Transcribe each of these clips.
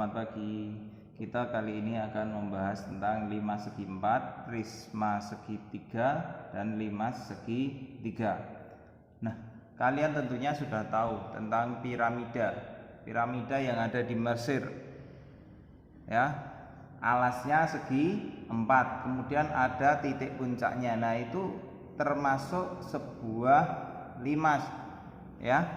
Selamat pagi. Kita kali ini akan membahas tentang 5 segi 4, prisma segi 3, dan 5 segi 3. Nah, kalian tentunya sudah tahu tentang piramida. Piramida yang ada di Mesir. Ya. Alasnya segi 4, kemudian ada titik puncaknya. Nah, itu termasuk sebuah limas, ya.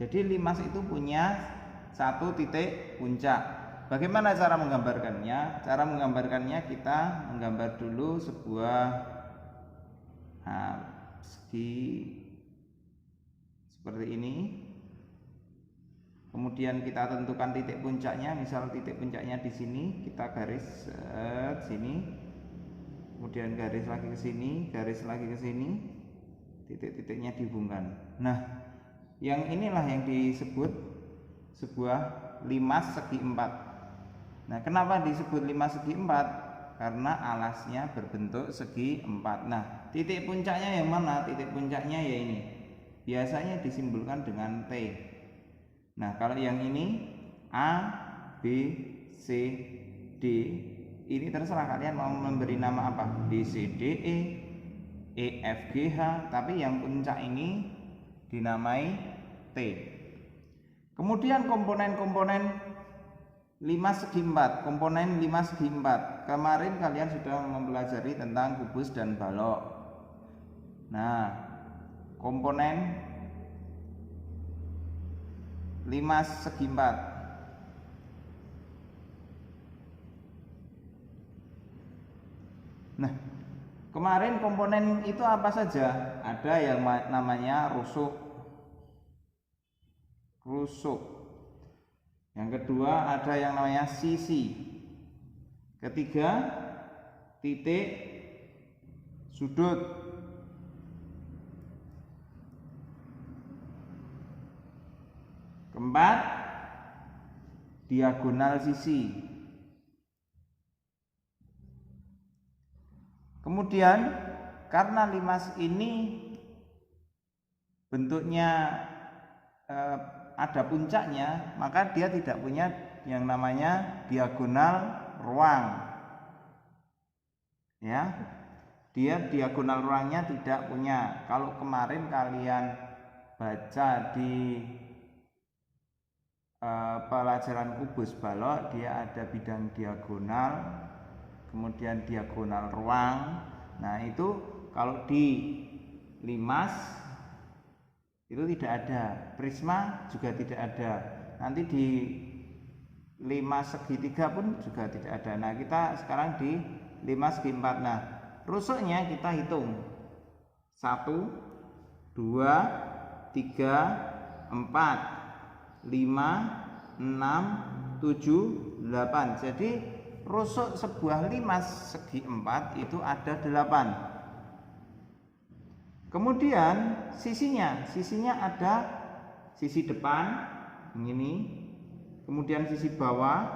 Jadi limas itu punya satu titik puncak. Bagaimana cara menggambarkannya? Cara menggambarkannya kita menggambar dulu sebuah segi seperti ini. Kemudian kita tentukan titik puncaknya. Misal titik puncaknya di sini, kita garis sini. Kemudian garis lagi ke sini, garis lagi ke sini. Titik-titiknya dihubungkan. Nah, yang inilah yang disebut sebuah limas segi 4. Nah, kenapa disebut limas segi 4? Karena alasnya berbentuk segi 4. Nah, titik puncaknya yang mana? Titik puncaknya ya ini. Biasanya disimbolkan dengan T. Nah, kalau yang ini A, B, C, D, ini terserah kalian mau memberi nama apa. B, C, D, E, F, G, H. Tapi yang puncak ini dinamai T. Kemudian komponen-komponen 5 segi 4, komponen 5 segi 4. Kemarin kalian sudah mempelajari tentang kubus dan balok. Nah, komponen 5 segi 4. Nah, kemarin komponen itu apa saja? Ada yang namanya rusuk. Yang kedua ada yang namanya sisi. Ketiga, titik sudut. Keempat, diagonal sisi. Kemudian karena limas ini bentuknya ada puncaknya, maka dia tidak punya yang namanya diagonal ruang. Ya. Dia diagonal ruangnya tidak punya. Kalau kemarin kalian baca di pelajaran kubus balok, dia ada bidang diagonal, kemudian diagonal ruang. Nah, itu kalau di limas itu tidak ada, prisma juga tidak ada, nanti di 5 segi 3 pun juga tidak ada. Nah, kita sekarang di 5 segi 4. Nah, rusuknya kita hitung 1, 2, 3, 4, 5, 6, 7, 8. Jadi rusuk sebuah limas segi 4 itu ada 8. Kemudian sisinya ada sisi depan ini, kemudian sisi bawah.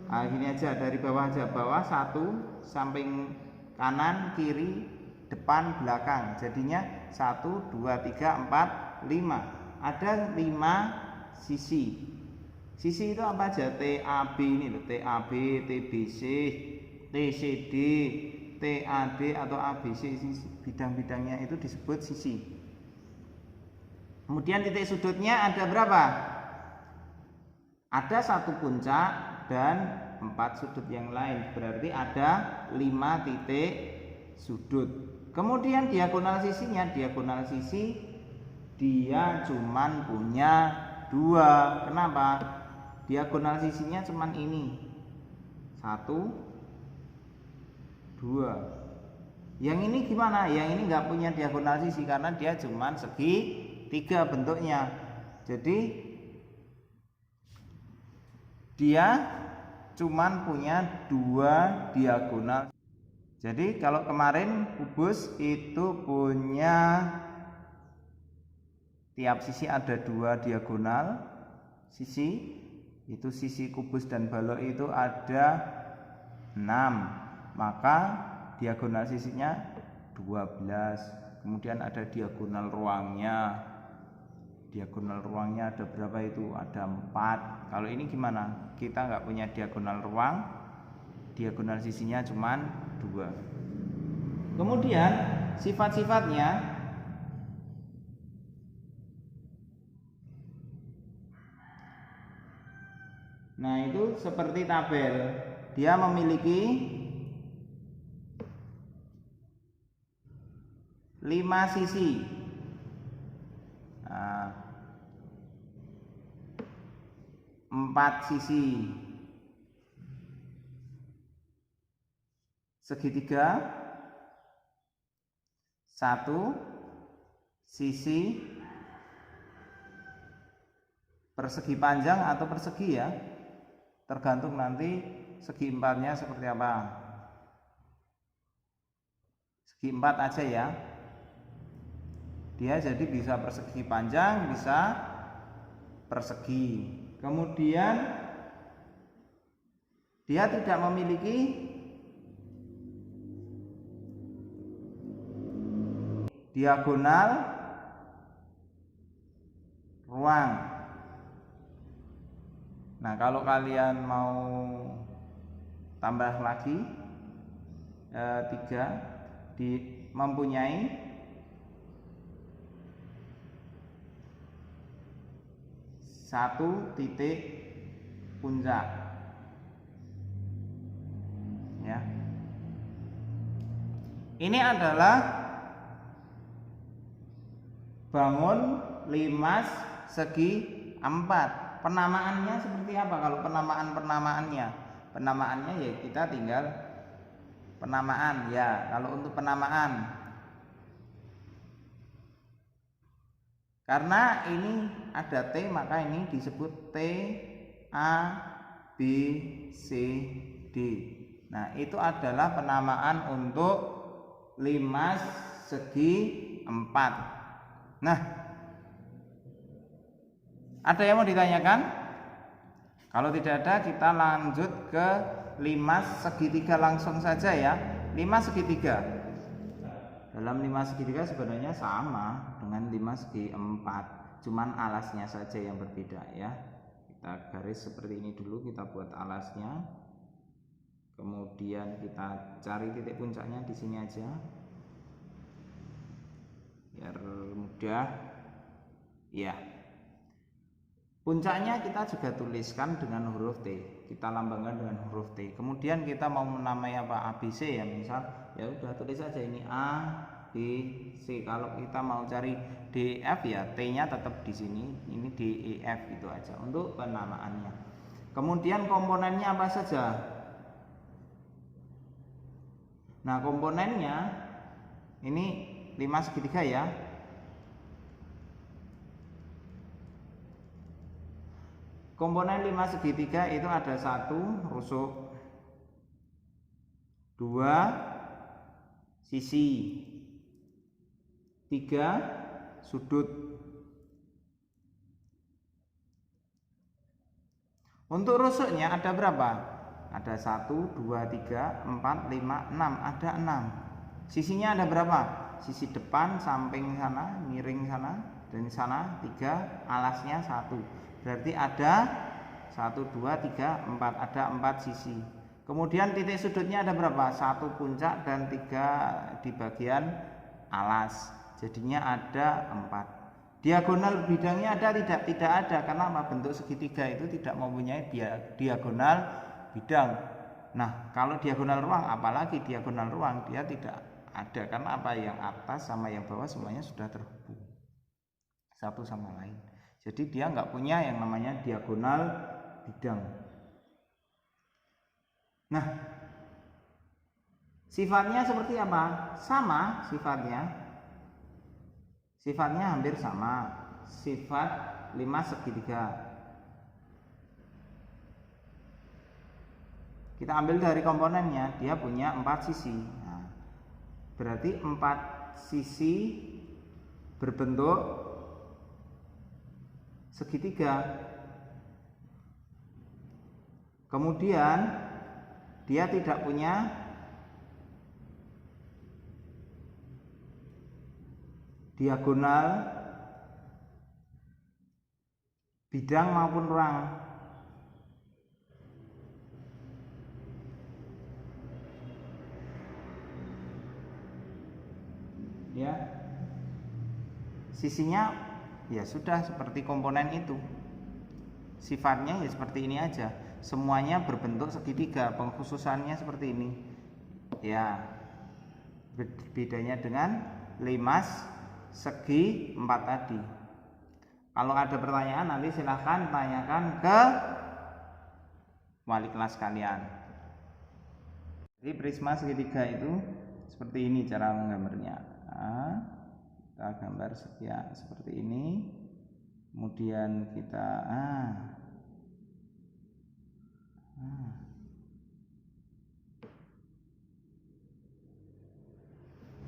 Nah, gini aja, dari bawah aja, bawah 1, samping kanan, kiri, depan, belakang. Jadinya 1, 2, 3, 4, 5. Ada 5 sisi. Sisi itu apa aja? TAB ini loh, TAB, TBC, TCD, TAD atau ABC, bidang-bidangnya itu disebut sisi. Kemudian titik sudutnya ada berapa? Ada 1 puncak dan 4 sudut yang lain, berarti ada 5 titik sudut. Kemudian diagonal sisinya, diagonal sisi dia cuman punya 2. Kenapa? Diagonal sisinya cuman ini 1, 2. Yang ini gimana? Yang ini nggak punya diagonal sisi karena dia cuman segi 3 bentuknya. Jadi dia cuman punya 2 diagonal. Jadi kalau kemarin kubus itu punya tiap sisi ada 2 diagonal sisi. Itu sisi kubus dan balok itu ada 6. Maka diagonal sisinya 12. Kemudian ada diagonal ruangnya. diagonal ruangnya ada berapa itu? Ada 4. Kalau ini gimana? Kita nggak punya diagonal ruang, diagonal sisinya cuman 2. Kemudian sifat-sifatnya, nah itu seperti tabel, dia memiliki 5 sisi. Nah, 4 sisi segitiga, 1 sisi persegi panjang atau persegi ya, tergantung nanti segi 4-nya seperti apa. Segi 4 aja ya, dia jadi bisa persegi panjang, bisa persegi. Kemudian dia tidak memiliki diagonal ruang. Nah, kalau kalian mau tambah lagi 3 mempunyai satu titik puncak ya. Ini adalah bangun limas segi 4. Penamaannya seperti apa? Kalau penamaannya ya kita tinggal penamaan ya. Kalau untuk penamaan, karena ini ada T, maka ini disebut T, A, B, C, D. Nah, itu adalah penamaan untuk limas segi 4. Nah, ada yang mau ditanyakan? Kalau tidak ada, kita lanjut ke limas segitiga langsung saja ya. Limas segitiga, dalam limas segitiga sebenarnya sama dengan limas segi 4, cuman alasnya saja yang berbeda ya. Kita garis seperti ini dulu, kita buat alasnya, kemudian kita cari titik puncaknya di sini aja biar mudah ya. Puncaknya kita juga tuliskan dengan huruf T, kita lambangkan dengan huruf T. Kemudian kita mau menamai apa? ABC ya, misal ya udah tulis aja ini A, B, C. Kalau kita mau cari D, F ya T-nya tetap di sini, ini D, E, F itu aja untuk penamaannya. Kemudian komponennya apa saja? Nah, komponennya ini 5 segitiga ya. Komponen 5 segitiga itu ada 1 rusuk, 2 sisi, 3 sudut. Untuk rusuknya ada berapa? Ada 1, 2, 3, 4, 5, 6. Ada 6. Sisinya ada berapa? Sisi depan, samping sana, miring sana, dan sana 3, alasnya 1. Berarti ada 1, 2, 3, 4. Ada 4 sisi. Kemudian titik sudutnya ada berapa? 1 puncak dan 3 di bagian alas. Jadinya ada 4. Diagonal bidangnya ada tidak? Tidak ada. Karena apa? Bentuk segitiga itu tidak mempunyai diagonal bidang. Nah, kalau diagonal ruang, apalagi diagonal ruang, dia tidak ada. Karena apa? Yang atas sama yang bawah semuanya sudah terhubung satu sama lain. Jadi dia nggak punya yang namanya diagonal bidang. Nah, sifatnya seperti apa? Sama sifatnya. Sifatnya hampir sama. Sifat 5 segitiga. Kita ambil dari komponennya, dia punya 4 sisi. Nah, berarti 4 sisi berbentuk segitiga. Kemudian dia tidak punya diagonal bidang maupun ruang. Ya, sisinya ya sudah seperti komponen itu, sifatnya ya seperti ini aja, semuanya berbentuk segitiga, pengkhususannya seperti ini ya, bedanya dengan limas segi 4 tadi. Kalau ada pertanyaan nanti silahkan tanyakan ke wali kelas kalian. Jadi prisma segitiga itu seperti ini cara menggambarnya. Nah, kita gambar seperti ini, kemudian kita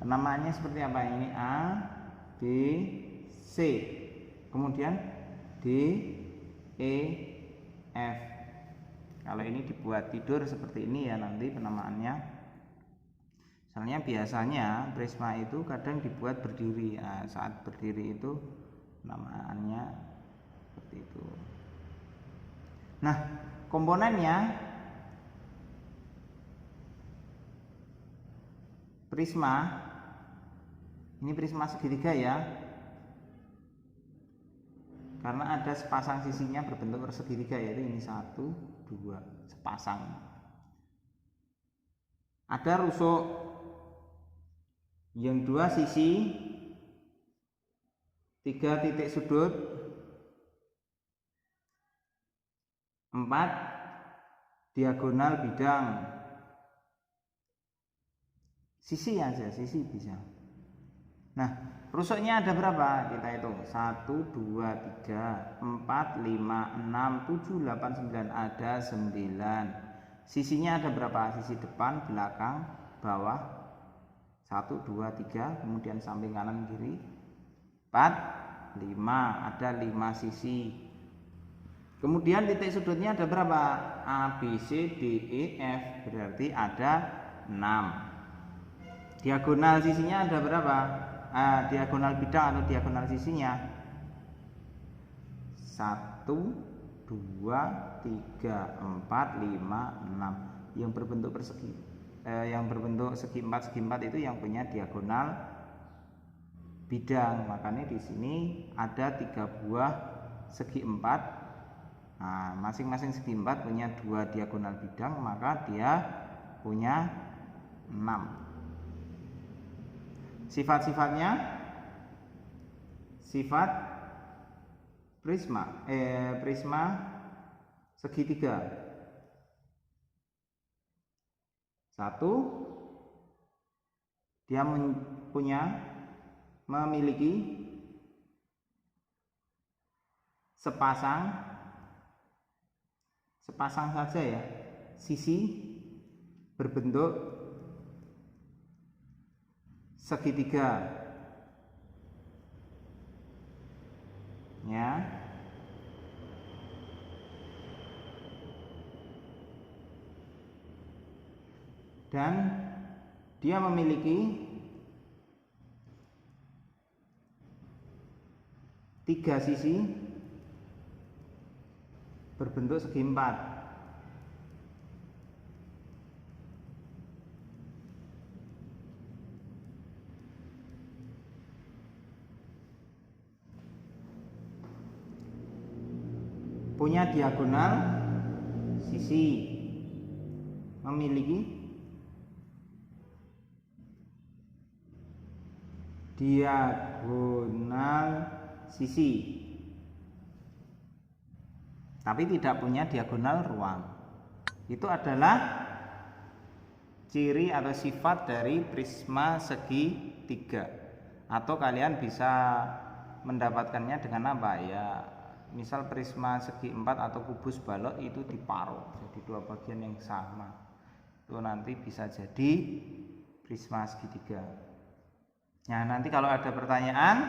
penamaannya seperti apa ini? A, B, C, kemudian D, E, F. Kalau ini dibuat tidur seperti ini ya nanti penamaannya. Soalnya biasanya prisma itu kadang dibuat berdiri. Nah, saat berdiri itu namaannya seperti itu. Nah, komponennya prisma, ini prisma segitiga ya, karena ada sepasang sisinya berbentuk persegitiga, yaitu ini 1, 2, sepasang. Ada rusuk yang 2 sisi, 3 titik sudut, 4 diagonal bidang. Sisi aja, sisi bisa. Nah, rusuknya ada berapa? Kita hitung. 1, 2, 3, 4, 5, 6, 7, 8, 9. Ada 9. Sisinya ada berapa? Sisi depan, belakang, bawah. 1, 2, 3, kemudian samping kanan kiri 4, 5, ada 5 sisi. Kemudian titik sudutnya ada berapa? A, B, C, D, E, F, berarti ada 6. Diagonal sisinya ada berapa? Diagonal bidang atau diagonal sisinya 1, 2, 3, 4, 5, 6 yang berbentuk persegi. Yang berbentuk segi 4 itu yang punya diagonal bidang. Makanya di sini ada 3 buah segi 4. Nah, masing-masing segi 4 punya 2 diagonal bidang, maka dia punya 6. Sifat-sifatnya, sifat prisma segitiga. 1, dia memiliki sepasang saja ya, sisi berbentuk segitiga ya. Dan dia memiliki 3 sisi berbentuk segi 4. Punya diagonal sisi, memiliki diagonal sisi, tapi tidak punya diagonal ruang. Itu adalah ciri atau sifat dari prisma segitiga. Atau kalian bisa mendapatkannya dengan apa ya? Misal prisma segi 4 atau kubus balok itu diparuh jadi 2 bagian yang sama. Itu nanti bisa jadi prisma segitiga. Nah, nanti kalau ada pertanyaan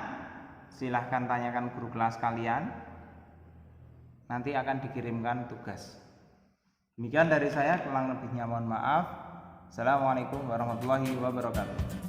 silahkan tanyakan guru kelas kalian. Nanti akan dikirimkan tugas. Demikian dari saya, kurang lebihnya mohon maaf. Assalamualaikum warahmatullahi wabarakatuh.